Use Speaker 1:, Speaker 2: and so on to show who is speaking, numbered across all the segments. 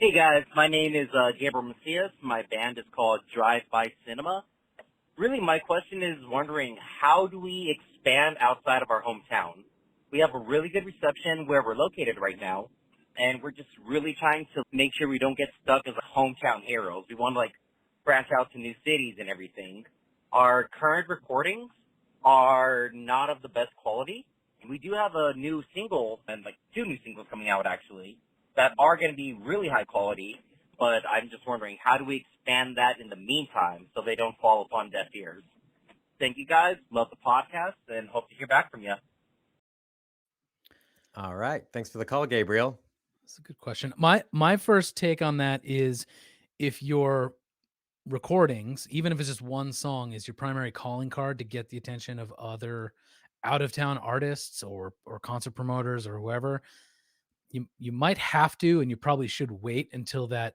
Speaker 1: Hey guys, my name is Gabriel Macias. My band is called Drive By Cinema. Really, my question is wondering how do we expand outside of our hometown? We have a really good reception where we're located right now, and we're just really trying to make sure we don't get stuck as hometown heroes. We want to branch out to new cities and everything. Our current recordings are not of the best quality. We do have a new single and two new singles coming out actually that are going to be really high quality, but I'm just wondering how do we expand that in the meantime so they don't fall upon deaf ears? Thank you guys. Love the podcast and hope to hear back from you.
Speaker 2: All right. Thanks for the call, Gabriel.
Speaker 3: That's a good question. My first take on that is if your recordings, even if it's just one song, is your primary calling card to get the attention of other out of town artists or concert promoters or whoever, you might have to, and you probably should wait until that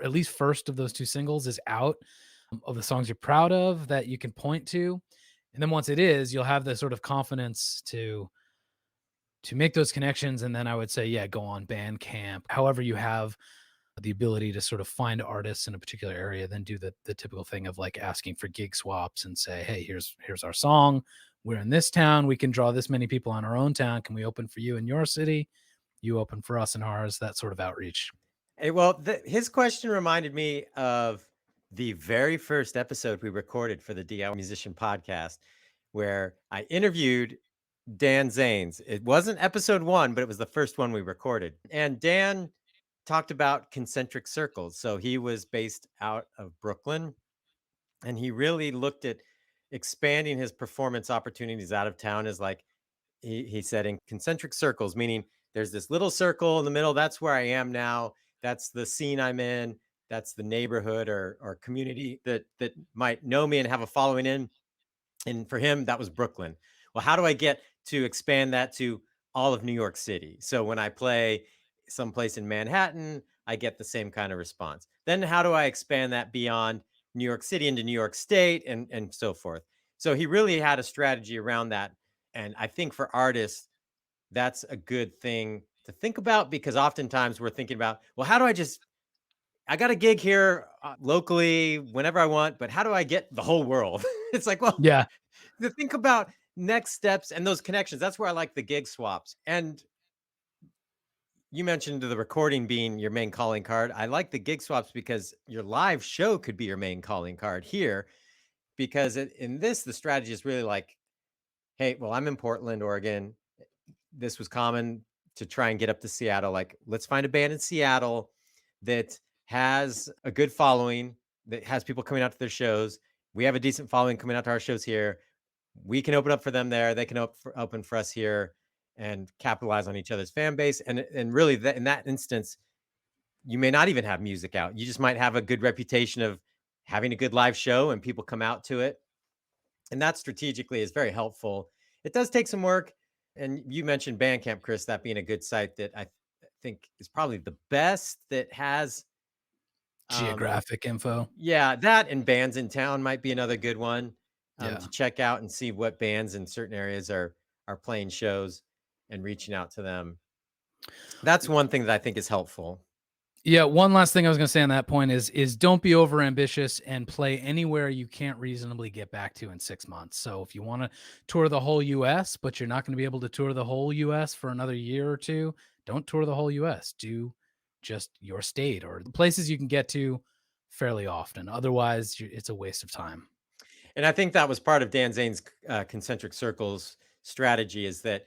Speaker 3: at least first of those two singles is out, of the songs you're proud of that you can point to. And then once it is, you'll have the sort of confidence to make those connections. And then I would say, yeah, go on Bandcamp. However, you have the ability to sort of find artists in a particular area, then do the typical thing of like asking for gig swaps and say, hey, here's our song. We're in this town. We can draw this many people in our own town. Can we open for you in your city? You open for us in ours. That sort of outreach.
Speaker 2: Hey, well, his question reminded me of the very first episode we recorded for the DIY Musician podcast, where I interviewed Dan Zanes. It wasn't episode 1, but it was the first one we recorded. And Dan talked about concentric circles. So he was based out of Brooklyn, and he really looked at expanding his performance opportunities out of town as like he said in concentric circles, meaning there's this little circle in the middle. That's where I am now. That's the scene I'm in. That's the neighborhood or community that might know me and have a following in. And for him, that was Brooklyn. Well, how do I get to expand that to all of New York City? So when I play someplace in Manhattan, I get the same kind of response. Then how do I expand that beyond New York City into New York State and so forth? So he really had a strategy around that. And I think for artists, that's a good thing to think about, because oftentimes we're thinking about, well, how do I got a gig here locally whenever I want, but how do I get the whole world? It's like, well,
Speaker 3: Yeah.
Speaker 2: to think about next steps and those connections. That's where I like the gig swaps. And you mentioned the recording being your main calling card. I like the gig swaps because your live show could be your main calling card here, because in this, the strategy is really like, hey, well, I'm in Portland, Oregon. This was common to try and get up to Seattle. Like, let's find a band in Seattle that has a good following, that has people coming out to their shows. We have a decent following coming out to our shows here. We can open up for them there. They can open for us here and capitalize on each other's fan base. And really, in that instance, you may not even have music out. You just might have a good reputation of having a good live show and people come out to it. And that strategically is very helpful. It does take some work. And you mentioned Bandcamp, Chris, that being a good site that I think is probably the best that has
Speaker 3: Geographic info.
Speaker 2: yeah, that and bands in town might be another good one
Speaker 3: Yeah.
Speaker 2: to check out and see what bands in certain areas are playing shows and reaching out to them. That's one thing that I think is helpful.
Speaker 3: Yeah, one last thing I was going to say on that point is don't be over ambitious and play anywhere you can't reasonably get back to in 6 months. So if you want to tour the whole US, but you're not going to be able to tour the whole US for another year or two, don't tour the whole US. Do just your state or the places you can get to fairly often. Otherwise, it's a waste of time.
Speaker 2: And I think that was part of Dan Zane's concentric circles strategy, is that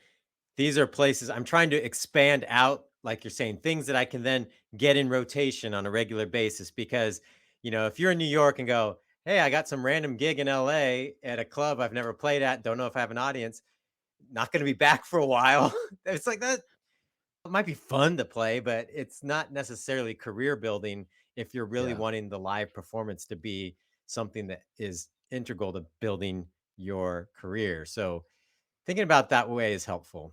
Speaker 2: these are places I'm trying to expand out, like you're saying, things that I can then get in rotation on a regular basis. Because, if you're in New York and go, hey, I got some random gig in LA at a club I've never played at, don't know if I have an audience, not going to be back for a while. It's like that. It might be fun to play, but it's not necessarily career building if you're really
Speaker 3: Yeah.
Speaker 2: wanting the live performance to be something that is integral to building your career. So thinking about that way is helpful.